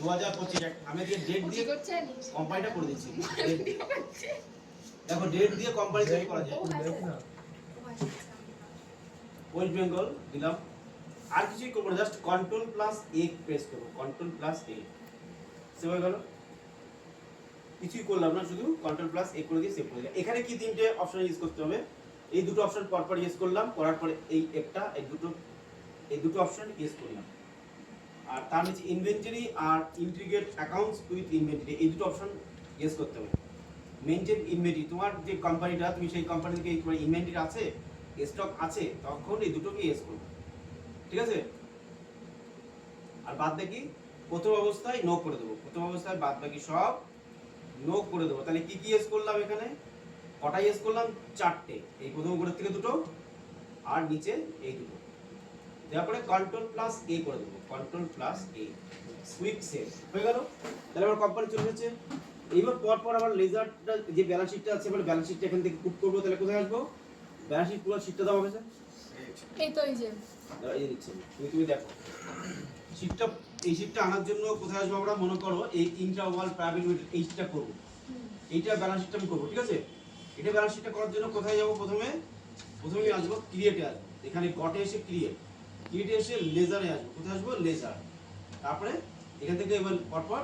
2025 আমি দিয়ে ডেট দিয়ে কোম্পানিটা করে দিচ্ছি। দেখো ডেট দিয়ে কোম্পানি তৈরি করা যায়। ওয়েস্ট বেঙ্গল দিলাম, আর কিছুই করবো না, জাস্ট কন্ট্রোল প্লাস এ প্রেস করবো, কন্ট্রোল প্লাস এ, সেভ হয়ে গেল। কিছুই করলাম না, শুধু কন্ট্রোল প্লাস এ করে দিয়ে সেভ করে দিলাম। এখানে কি তিনটে অপশন ইউজ করতে হবে, এই দুটো অপশন পরপর ইউজ করলাম, করার পরে এই একটা এই দুটো অপশন ইউজ করলাম। আর তার নিচে ইনভেন্টরি আর ইন্টিগ্রেট অ্যাকাউন্টস উইথ ইনভেন্টরি, এই দুটো অপশন ইউজ করতে হবে। মেইনটেইন ইনভেন্টরি, তোমার যে কোম্পানিটা, তুমি সেই কোম্পানি থেকে তোমার ইনভেন্টরি আছে, স্টক আছে, তখন এই দুটোকে ইউজ করবে, ঠিক আছে। আর বাদ বাকি প্রথম অবস্থায় নো করে দেবো, প্রথম অবস্থায় বাদ বাকি সব নো করে দেবো। তাহলে কি কি ইউজ করলাম এখানে, কটা ইউজ করলাম, চারটে, এই প্রথম উপরের থেকে দুটো আর নিচে এই দুটো। তারপরে কন্ট্রোল প্লাস এ করে দেবো, কন্ট্রোল প্লাস এ, কুইক সেভ হয়ে গেল। তাহলে আমার কোম্পানি চলে এসেছে। এইবার পর আমার লেজারটা যে ব্যালেন্স শিটটা আছে, মানে ব্যালেন্স শিটটা এখান থেকে পুট করবো। তাহলে কোথায় আসবো, ব্যালেন্স শিট পুরো শিটটা দাও হবে স্যার, এই তো এই যে এই দিচ্ছি তুমি দেখো শিটটা। এই শিটটা আনার জন্য কোথায় আসবো আমরা, মনে করো এই ইন্ট্রা ওয়াল প্রাইভেট লিমিটেড এই শিটটা করবো, এইটা ব্যালেন্স শিটটা আমি করবো, ঠিক আছে। এটা ব্যালেন্স শিটটা করার জন্য কোথায় যাবো, প্রথমে আসবো ক্রিয়েটে আসবো, এখানে গটে এসে ক্রিয়েটে এসে লেজারে আসবো, কোথায় আসবো, লেজার। তারপরে এখান থেকে এবার পরপর